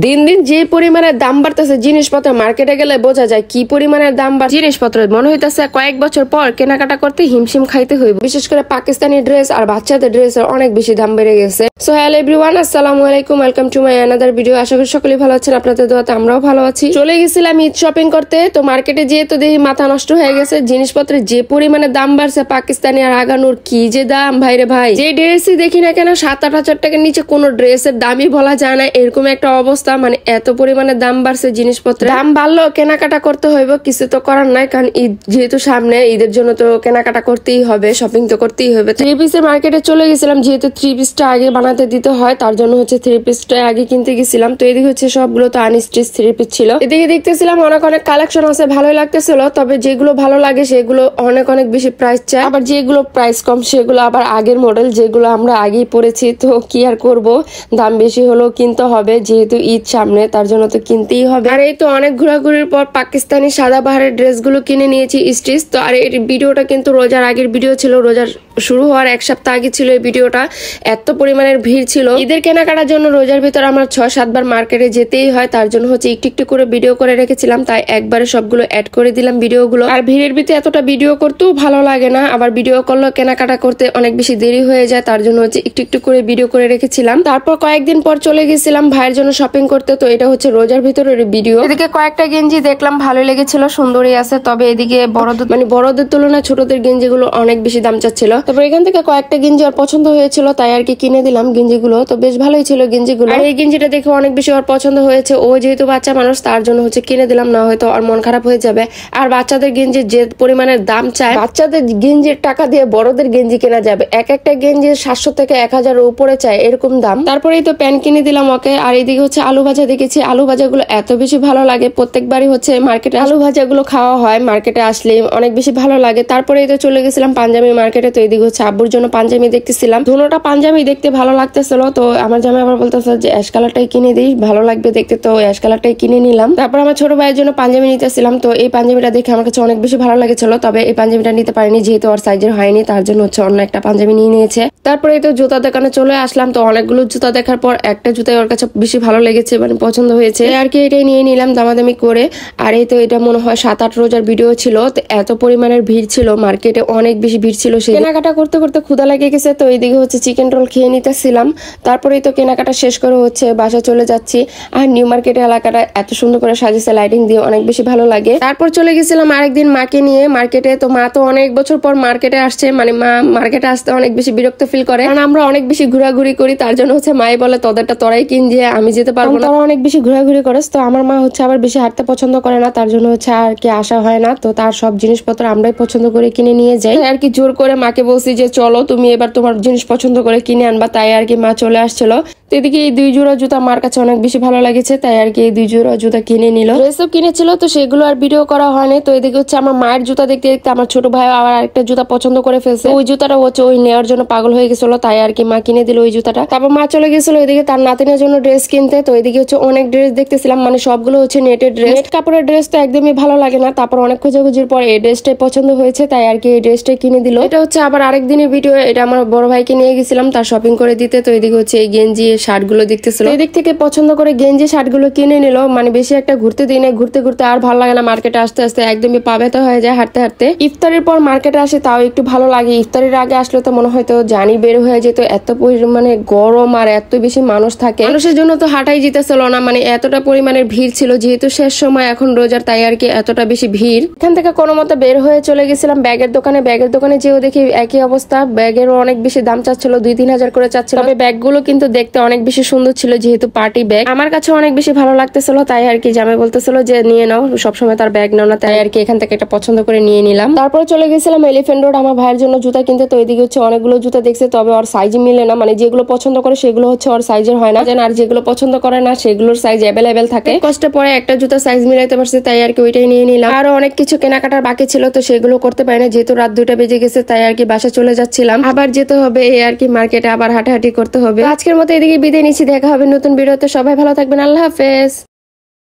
দিন দিন যে পরিমাণের দাম বাড়তেছে জিনিসপত্র মার্কেটে গেলে বোঝা যায় কি পরিমাণের দাম বাড় জিনিসপত্র মনে হইতেছে কয়েক বছর পর কেনাকাটা করতে হিমশিম খাইতে হইব। বিশেষ করে পাকিস্তানি ড্রেস আর বাচ্চাদের ড্রেসের অনেক বেশি দাম বেড়ে গেছে। সো হ্যালো এভরিওয়ান, আসসালামু আলাইকুম, welcome to my another video. আশা করি সকলেই ভালো আছেন, আপনাদের দোয়াতে আমরাও ভালো আছি। চলে গেছিলাম ঈদ শপিং করতে, তো মার্কেটে যেয়ে তো দেখি মাথা নষ্ট হয়ে গেছে। জিনিসপত্রের যে পরিমাণে দাম বাড়ছে, পাকিস্তানি আর আগানোর কি যে দাম ভাইরে ভাই। যে ড্রেসই দেখি না কেন 7-8 হাজার টাকার নিচে কোনো ড্রেসের দামই বলা যায় না, এরকম একটা অবস্থা। মানে এত পরিমাণে দাম বাড়ছে জিনিসপত্রের। দাম বাড়লো কেনাকাটা করতে হইব, কিছু তো করার নাই, কারণ ঈদ যেহেতু সামনে, ঈদের জন্য তো কেনাকাটা করতেই হবে, শপিং তো করতেই হবে। থ্রি পিসের মার্কেটে চলে গেছিলাম, যেহেতু থ্রি পিসটা আগে বানাতে দিতে হয়, তার জন্য হচ্ছে থ্রি পিসটা আগে কিনতে গেছিলাম। তো এদিকে হচ্ছে সবগুলো তো আনস্টিচ থ্রি পিস ছিল। এদিকে দেখতেছিলাম অনেক অনেক কালেকশন আছে, ভালোই লাগতেছিল। তবে যেগুলো ভালো লাগে সেগুলো অনেক অনেক বেশি প্রাইস চায়, আবার যেগুলো প্রাইস কম সেগুলো আবার আগের মডেল, যেগুলো আমরা আগেই পরেছি। তো কি আর করব, দাম বেশি হলেও কিনতে হবে, যেহেতু ঈদ সামনে, তার জন্য তো কিনতেই হবে। আর এই তো অনেক ঘোরাঘুরির পর পাকিস্তানি সাদাবাহারের ড্রেসগুলো কিনে নিয়েছি স্টিচ। তো আর এই ভিডিওটা কিন্তু রোজার আগের ভিডিও ছিল, রোজার শুরু হওয়ার এক সপ্তাহ আগে ছিল এই ভিডিওটা। এত পরিমাণের ভিড় ছিল ঈদের কেনাকাটার জন্য, রোজার ভিতর আমার 6-7 বার মার্কেটে যেতেই হয়, তার জন্য হচ্ছে একটু একটু করে ভিডিও করে রেখেছিলাম, তাই একবারে সবগুলো অ্যাড করে দিলাম ভিডিওগুলো। আর ভিড়ের ভিতরে এতটা ভিডিও করতেও ভালো লাগে না, আবার ভিডিও করলেও কেনাকাটা করতে অনেক বেশি দেরি হয়ে যায়, তার জন্য হচ্ছে একটু একটু করে ভিডিও করে রেখেছিলাম। তারপর কয়েকদিন পর চলে গেছিলাম ভাইয়ের জন্য শপিং করতে। তো এটা হচ্ছে রোজার ভিতরের ভিডিও। এদিকে কয়েকটা গেঞ্জি দেখলাম, ভালো লেগেছিল, সুন্দরী আছে। তবে এদিকে বড়দের তুলনায় ছোটদের গেঞ্জিগুলো অনেক বেশি দাম চাচ্ছিল। তারপর এখান থেকে কয়েকটা গেঞ্জি ওর পছন্দ হয়েছিল, তাই আর কি কিনে দিলাম গেঞ্জিগুলো। তো বেশ ভালোই ছিল গেঞ্জিগুলো। আর এই গেঞ্জিটা দেখে অনেক বেশি ওর পছন্দ হয়েছে, ও যেহেতু বাচ্চা মানুষ, তার জন্য হচ্ছে কিনে দিলাম, না হয়তো ওর মন খারাপ হয়ে যাবে। আর বাচ্চাদের গেঞ্জির যে পরিমাণের দাম চায়, বাচ্চাদের গেঞ্জির টাকা দিয়ে বড়দের গেঞ্জি কেনা যাবে। এক একটা গেঞ্জি 700 থেকে 1000 উপরে চায়, এরকম দাম। তারপরেই তো প্যান্ট কিনে দিলাম ওকে। আর এইদিকে হচ্ছে আলু ভাজা দেখেছি, আলু ভাজাগুলো এত বেশি ভালো লাগে, প্রত্যেকবারই হচ্ছে মার্কেটে আলু ভাজাগুলো খাওয়া হয়, মার্কেটে আসলে অনেক বেশি ভালো লাগে। তারপরে তো চলে গেছিলাম পাঞ্জাবি মার্কেটে। তো এদিকে হচ্ছে আব্বুর জন্য পাঞ্জাবি দেখতেছিলাম, দুটোটা পাঞ্জাবি দেখতে ভালো লাগতেছিল। তো আমার জামাই আবার বলতেছে যে অ্যাশ কালারটাই কিনে দিই, ভালো লাগবে দেখতে, তো অ্যাশ কালারটাই কিনে নিলাম। তারপর আমার ছোট ভাইয়ের জন্য পাঞ্জাবি নিতেছিলাম। তো এই পাঞ্জাবিটা দেখে আমার কাছে অনেক বেশি ভালো লাগেছিল, তবে এই পাঞ্জাবিটা নিতে পারিনি, যেহেতু ওর সাইজের হয়নি, তার জন্য হচ্ছে অন্য একটা পাঞ্জাবি নিয়ে নিয়েছে। তারপরে তো জুতা দোকানে চলে আসলাম। তো অনেকগুলো জুতা দেখার পর একটা জুতাই ওর কাছে বেশি ভালো লেগেছে, মানে পছন্দ হয়েছে আর কি, এটাই নিয়ে নিলাম দামাদামি করে। আর এই তো এটা মনে হয় 7-8 রোজার ভিডিও ছিল। তো এত পরিমাণের ভিড় ছিল মার্কেটে, অনেক বেশি ভিড় ছিল। সেই কেনাকাটা করতে করতে ক্ষুধা লেগে গেছে, তো এইদিকে হচ্ছে চিকেন রোল খেয়ে নিতেছিলাম। তারপরেই তো কেনাকাটা শেষ করে হচ্ছে বাসা চলে যাচ্ছি। আর নিউ মার্কেটের এলাকাটা এত সুন্দর করে সাজিয়েছে লাইটিং দিয়ে, অনেক বেশি ভালো লাগে। তারপর চলে গেছিলাম আরেকদিন মাকে নিয়ে মার্কেটে। তো মা তো অনেক বছর পর মার্কেটে আসছে, মানে মা মার্কেটে আসতে অনেক বেশি বিরক্ত ফিল করে, কারণ আমরা অনেক বেশি ঘোরাঘুরি করি, তার জন্য হচ্ছে মাই বলে তোদেরটা তোরাই কিন, যে আমি যেতে পারবো না, তোরা অনেক বেশি ঘোরাঘুরি করিস। তো আমার মা হচ্ছে আবার বেশি হাঁটতে পছন্দ করে না, তার জন্য হচ্ছে আর কি আসা হয় না। তো তার সব জিনিসপত্র আমরাই পছন্দ করে কিনে নিয়ে যাই। আর কি জোর করে মাকে বলছি যে চলো তুমি এবার তোমার জিনিস পছন্দ করে কিনে আনবা, তাই আর কি মা চলে আসছিল। তো এদিকে এই 2 জোড়া জুতা মার কাছে অনেক বেশি ভালো লাগেছে, তাই আর কি এই 2 জোড়া জুতা কিনে নিল। ড্রেসও কিনেছিল, তো সেগুলো আর ভিডিও করা হয়নি। তো এদিকে হচ্ছে আমার মায়ের জুতা দেখতে দেখতে আমার ছোট ভাই আবার আরেকটা জুতা পছন্দ করে ফেলছে, ওই জুতাটা হচ্ছে ওই নেওয়ার জন্য পাগল হয়ে গেছিল, তাই আর কি মা কিনে দিল ওই জুতাটা। তারপর মা চলে গেছিল এদিকে তার নাতিনের জন্য ড্রেস কিনতে। তো এদিকে হচ্ছে অনেক ড্রেস দেখতেছিলাম, মানে সবগুলো হচ্ছে নেটের ড্রেস। নেট কাপড়ের ড্রেস তো একদমই ভালো লাগে না, তারপর অনেক খোঁজাখুঁজির পর এই ড্রেসটাই পছন্দ হয়েছে, তাই আর কি এই ড্রেসটাই কিনে দিল। এটা হচ্ছে আবার আরেকদিনের ভিডিও, এটা আমার বড় ভাইকে নিয়ে গেছিলাম তার শপিং করে দিতে। তো এদিকে হচ্ছে এই গেঞ্জি শার্ট গুলো দেখতেছিল, এদিক থেকে পছন্দ করে গেঞ্জি শার্ট গুলো কিনে নিল। মানে বেশি একটা ঘুরতে দিই না, ঘুরতে ঘুরতে আর ভালো লাগে না, মার্কেটে আসতে আসতে একদমই পা ব্যথা হয়ে যায় হাঁটতে হাঁটতে। ইফতারের পর মার্কেটে আসে তাও একটু ভালো লাগে, ইফতারের আগে আসলে তো মনে হয়তো জানি বের হয়ে যেত, এত পরিমাণে গরম আর এত বেশি মানুষ থাকে, মানুষের জন্য তো হাঁটাই যেতেছিল না, মানে এতটা পরিমাণের ভিড় ছিল, যেহেতু শেষ সময় এখন রোজার, তাই আর কি এতটা বেশি ভিড়। এখান থেকে কোনো মতো বের হয়ে চলে গেছিলাম ব্যাগের দোকানে। ব্যাগের দোকানে যেও দেখি একই অবস্থা, ব্যাগেরও অনেক বেশি দাম চাচ্ছিল, 2-3 হাজার করে চাচ্ছিল। তবে ব্যাগগুলো কিন্তু দেখতে অনেক বেশি সুন্দর ছিল, যেহেতু পার্টি ব্যাগ আমার কাছে অনেক বেশি ভালো লাগতেছিল, তাই আর কি জামাই বলতেছিল যে নিয়ে নাও, সবসময় তার ব্যাগ নাও না, তাই আর কি এখান থেকে একটা পছন্দ করে নিয়ে নিলাম। তারপরে চলে গেছিলাম এলিফ্যান্ট রোড আমার ভাইয়ের জন্য জুতা কিনতে। তো এদিকে হচ্ছে অনেকগুলো জুতা দেখছে, তবে ওর সাইজ মিলে না, মানে যেগুলো পছন্দ করে সেগুলো হচ্ছে ওর সাইজের হয় না, আর যেগুলো পছন্দ করে না সেগুলোর সাইজ অ্যাভেলেবেল থাকে। কষ্টে পরে একটা জুতা সাইজ মিলাইতে পারছি, তাই আর কি ওইটাই নিয়ে নিলাম। আরো অনেক কিছু কেনাকাটার বাকি ছিল, তো সেগুলো করতে পারি না, যেহেতু রাত 2টা বেজে গেছে, তাই আর কি বাসা চলে যাচ্ছিলাম। আবার যেতে হবে এই আর কি মার্কেটে, আবার হাঁটাহাঁটি করতে হবে। আজকের মতো এদিকে বিদায় নিচ্ছি, দেখা হবে নতুন ভিডিওতে। সবাই ভালো থাকবেন, আল্লাহ হাফেজ।